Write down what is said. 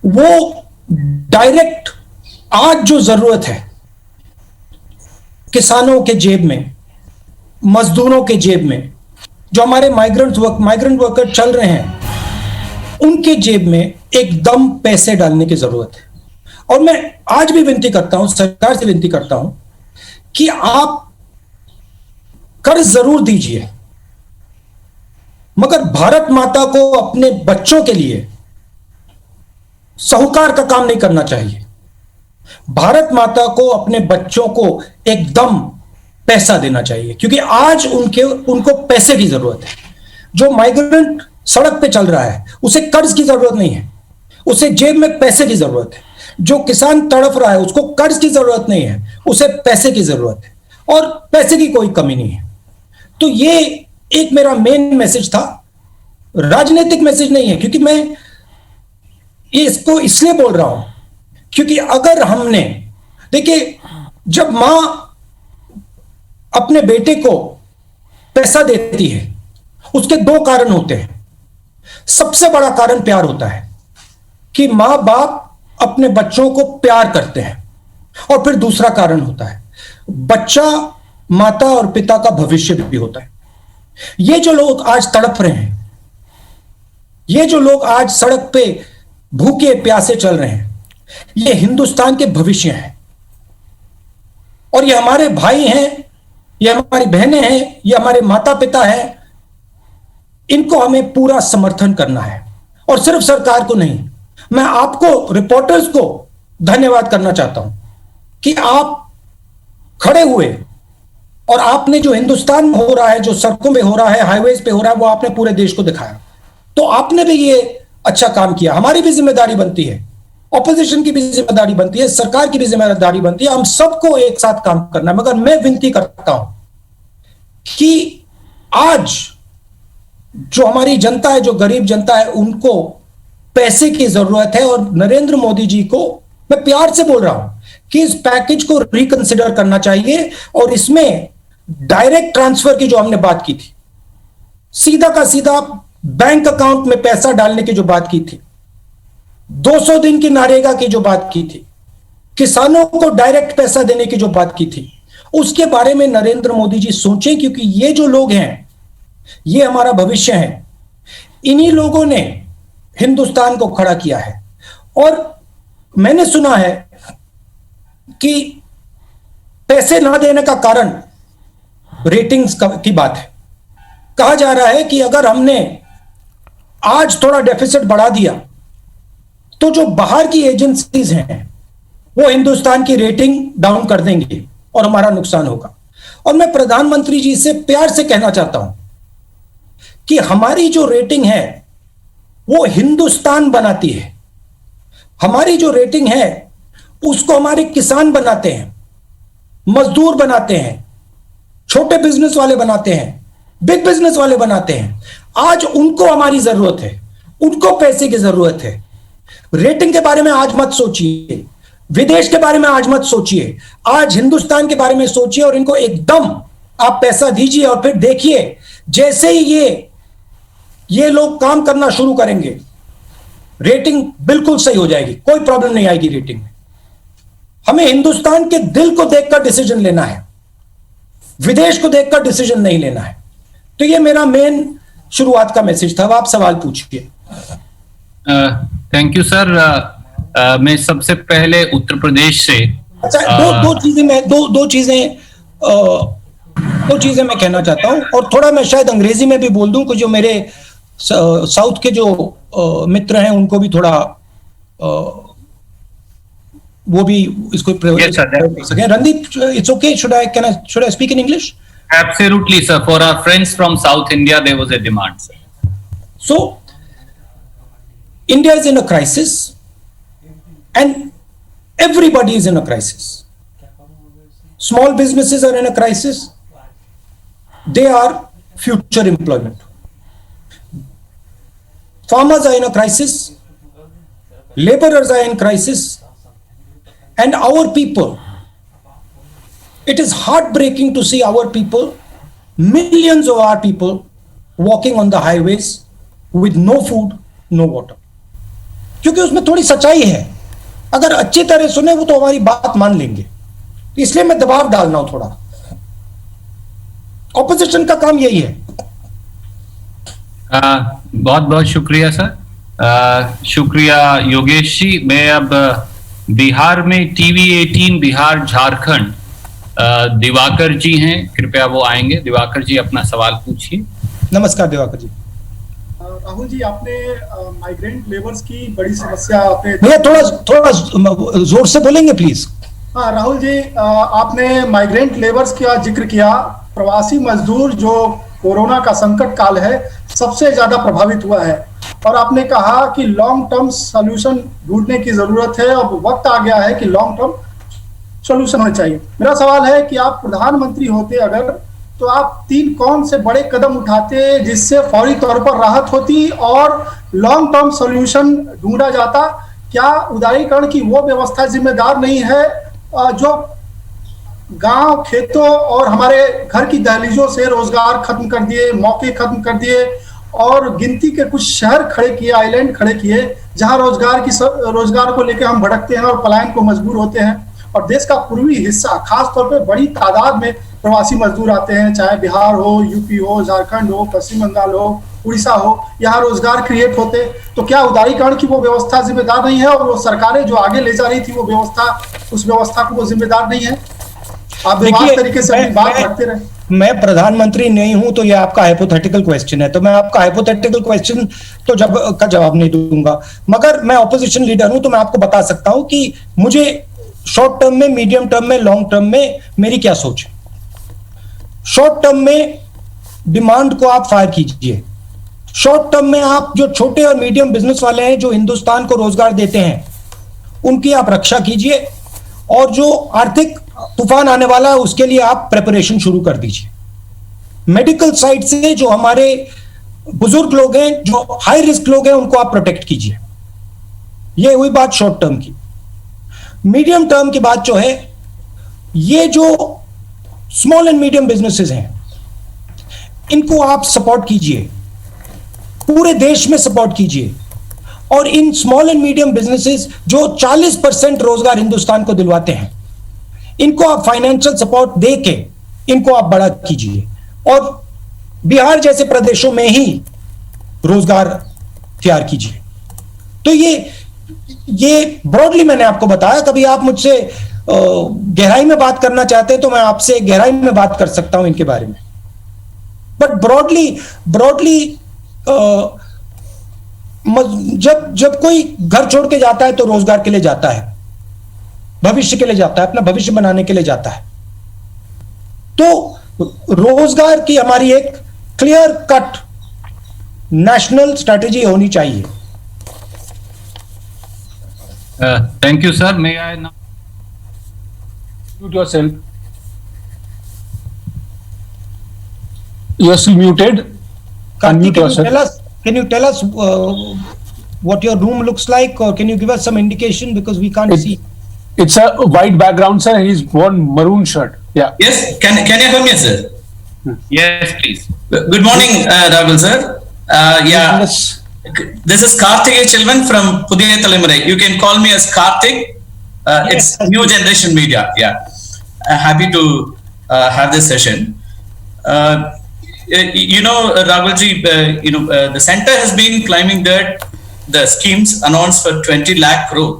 वो डायरेक्ट आज जो जरूरत है किसानों के जेब में, मजदूरों के जेब में, जो हमारे माइग्रेंट वर्कर चल रहे हैं उनके जेब में एकदम पैसे डालने की जरूरत है। और मैं आज भी विनती करता हूं, सरकार से विनती करता हूं कि आप कर्ज जरूर दीजिए, मगर भारत माता को अपने बच्चों के लिए साहूकार का काम नहीं करना चाहिए। भारत माता को अपने बच्चों को एकदम पैसा देना चाहिए, क्योंकि आज उनको पैसे की जरूरत है। जो माइग्रेंट सड़क पे चल रहा है उसे कर्ज की जरूरत नहीं है, उसे जेब में पैसे की जरूरत है। जो किसान तड़प रहा है उसको कर्ज की जरूरत नहीं है, उसे पैसे की जरूरत है, और पैसे की कोई कमी नहीं है। तो ये एक मेरा मेन मैसेज था, राजनीतिक मैसेज नहीं है, क्योंकि मैं ये इसको इसलिए बोल रहा हूं क्योंकि अगर हमने, देखिए, जब मां अपने बेटे को पैसा देती है उसके दो कारण होते हैं। सबसे बड़ा कारण प्यार होता है कि मां बाप अपने बच्चों को प्यार करते हैं, और फिर दूसरा कारण होता है बच्चा माता और पिता का भविष्य भी होता है। ये जो लोग आज तड़प रहे हैं, ये जो लोग आज सड़क पे भूखे प्यासे चल रहे हैं, ये हिंदुस्तान के भविष्य हैं, और ये हमारे भाई हैं, ये हमारी बहनें हैं, ये हमारे माता पिता हैं। इनको हमें पूरा समर्थन करना है, और सिर्फ सरकार को नहीं, मैं आपको रिपोर्टर्स को धन्यवाद करना चाहता हूं कि आप खड़े हुए, और आपने जो हिंदुस्तान में हो रहा है, जो सड़कों में हो रहा है, हाईवेज पे हो रहा है, वो आपने पूरे देश को दिखाया। तो आपने भी ये अच्छा काम किया। हमारी भी जिम्मेदारी बनती है, ऑपोजिशन की भी जिम्मेदारी बनती है, सरकार की भी जिम्मेदारी बनती है, हम सबको एक साथ काम करना है। मगर मैं विनती करता हूं कि आज जो हमारी जनता है, जो गरीब जनता है, उनको पैसे की जरूरत है, और नरेंद्र मोदी जी को मैं प्यार से बोल रहा हूं कि इस पैकेज को रिकंसिडर करना चाहिए, और इसमें डायरेक्ट ट्रांसफर की जो हमने बात की थी, सीधा का सीधा बैंक अकाउंट में पैसा डालने की जो बात की थी, 200 दिन की नरेगा की जो बात की थी, किसानों को डायरेक्ट पैसा देने की जो बात की थी, उसके बारे में नरेंद्र मोदी जी सोचें, क्योंकि ये जो लोग हैं ये हमारा भविष्य है। इन्हीं लोगों ने हिंदुस्तान को खड़ा किया है। और मैंने सुना है कि पैसे ना देने का कारण रेटिंग्स की बात है। कहा जा रहा है कि अगर हमने आज थोड़ा डेफिसिट बढ़ा दिया तो जो बाहर की एजेंसीज हैं वो हिंदुस्तान की रेटिंग डाउन कर देंगे और हमारा नुकसान होगा। और मैं प्रधानमंत्री जी से प्यार से कहना चाहता हूं कि हमारी जो रेटिंग है वो हिंदुस्तान बनाती है। हमारी जो रेटिंग है उसको हमारे किसान बनाते हैं, मजदूर बनाते हैं, छोटे बिजनेस वाले बनाते हैं, बिग बिजनेस वाले बनाते हैं। आज उनको हमारी जरूरत है, उनको पैसे की जरूरत है। रेटिंग के बारे में आज मत सोचिए, विदेश के बारे में आज मत सोचिए, आज हिंदुस्तान के बारे में सोचिए, और इनको एकदम आप पैसा दीजिए, और फिर देखिए जैसे ही ये लोग काम करना शुरू करेंगे, रेटिंग बिल्कुल सही हो जाएगी, कोई प्रॉब्लम नहीं आएगी रेटिंग में। हमें हिंदुस्तान के दिल को देखकर डिसीजन लेना है, विदेश को देखकर डिसीजन नहीं लेना है। तो ये मेरा मेन शुरुआत का मैसेज था। अब आप सवाल पूछिए। Thank you sir. मैं सबसे पहले उत्तर प्रदेश से दो चीजें मैं कहना चाहता हूं, और थोड़ा मैं शायद अंग्रेजी में भी बोल दूं कि जो मेरे साउथ के जो मित्र हैं उनको भी थोड़ा वो भी इसको प्रयोग कर सकें। Randeep, it's okay, should I speak in English? Absolutely, sir. For our friends from South India, there was a demand, sir. So, India is in a crisis, and everybody is in a crisis. Small businesses are in a crisis. They are future employment. Farmers are in a crisis. Laborers are in crisis. And our people, it is heartbreaking to see our people, millions of our people, walking on the highways with no food, no water. क्योंकि उसमें थोड़ी सच्चाई है। अगर अच्छी तरह सुने वो तो हमारी बात मान लेंगे, इसलिए मैं दबाव डाल रहा हूं थोड़ा। ऑपोजिशन का काम यही है। बहुत बहुत शुक्रिया सर। शुक्रिया योगेश जी। मैं अब बिहार में टीवी 18 बिहार झारखंड दिवाकर जी हैं, कृपया वो आएंगे। दिवाकर जी अपना सवाल पूछिए। नमस्कार दिवाकर जी। राहुल जी, आपने माइग्रेंट लेबर्स की बड़ी समस्या आपने भैया थोड़ा जोर से बोलेंगे प्लीज। हाँ राहुल जी, आपने माइग्रेंट लेबर्स का जिक्र किया। प्रवासी मजदूर जो कोरोना का संकट काल है सबसे ज्यादा प्रभावित हुआ है, और आपने कहा कि लॉन्ग टर्म सॉल्यूशन ढूंढने की जरूरत है। अब वक्त आ गया है कि लॉन्ग टर्म सॉल्यूशन होना चाहिए। मेरा सवाल है कि आप प्रधानमंत्री होते अगर, तो आप 3 कौन से बड़े कदम उठाते जिससे फौरी तौर पर राहत होती और लॉन्ग टर्म सॉल्यूशन ढूंढा जाता? क्या उदारीकरण की वो व्यवस्था जिम्मेदार नहीं है जो गांव, खेतों और हमारे घर की दहलीजों से रोजगार खत्म कर दिए, मौके खत्म कर दिए, और गिनती के कुछ शहर खड़े किए, आइलैंड खड़े किए, जहां रोजगार को लेकर हम भटकते हैं और पलायन को मजबूर होते हैं। और देश का पूर्वी हिस्सा खास तौर पे बड़ी तादाद में प्रवासी मजदूर आते हैं, चाहे बिहार हो, यूपी हो, झारखंड हो, पश्चिम बंगाल हो, उड़ीसा हो, यहाँ रोजगार क्रिएट होते। तो क्या उदारीकरण की वो व्यवस्था जिम्मेदार नहीं है, और वो सरकारें जो आगे ले जा रही थी वो व्यवस्था, उस व्यवस्था को वो जिम्मेदार नहीं है? आप तरीके से अपनी बात रखते रहे। मैं प्रधानमंत्री नहीं हूं, तो यह आपका हाइपोथेटिकल क्वेश्चन है, तो मैं आपका हाइपोथेटिकल क्वेश्चन तो का जवाब नहीं दूंगा। मगर मैं ऑपोजिशन लीडर हूं, तो मैं आपको बता सकता हूं कि मुझे शॉर्ट टर्म में, मीडियम टर्म में, लॉन्ग टर्म में मेरी क्या सोच है। शॉर्ट टर्म में डिमांड को आप फायर कीजिए। शॉर्ट टर्म में आप जो छोटे और मीडियम बिजनेस वाले हैं जो हिंदुस्तान को रोजगार देते हैं उनकी आप रक्षा कीजिए, और जो आर्थिक तूफान आने वाला है उसके लिए आप प्रिपरेशन शुरू कर दीजिए। मेडिकल साइड से जो हमारे बुजुर्ग लोग हैं, जो हाई रिस्क लोग हैं, उनको आप प्रोटेक्ट कीजिए। ये हुई बात शॉर्ट टर्म की। मीडियम टर्म की बात जो है, ये जो स्मॉल एंड मीडियम बिजनेसेस हैं इनको आप सपोर्ट कीजिए, पूरे देश में सपोर्ट कीजिए। और in small and medium businesses जो 40% रोजगार हिंदुस्तान को दिलवाते हैं, इनको आप फाइनेंशियल सपोर्ट देके इनको आप बड़ा कीजिए, और बिहार जैसे प्रदेशों में ही रोजगार तैयार कीजिए। तो ये ब्रॉडली मैंने आपको बताया। कभी आप मुझसे गहराई में बात करना चाहते हैं तो मैं आपसे गहराई में बात कर सकता हूं इनके बारे में, बट ब्रॉडली जब कोई घर छोड़ के जाता है तो रोजगार के लिए जाता है, भविष्य के लिए जाता है, अपना भविष्य बनाने के लिए जाता है। तो रोजगार की हमारी एक क्लियर कट नेशनल स्ट्रेटेजी होनी चाहिए। Thank you sir. May I now mute yourself. You're still muted. Unmute yourself. Can you tell us what your room looks like, or can you give us some indication because we can't see? It's a white background, sir, and he's worn maroon shirt. Yeah. Yes, can you hear me, sir? yes please. Good morning, Rahul sir. Yeah, Yes. this is Karthik Chilvan from Pudhiya Talemurai. You can call me as Karthik. It's new generation media. Yeah, happy to have this session. Rahulji, the center has been climbing the schemes announced for 20 lakh crore.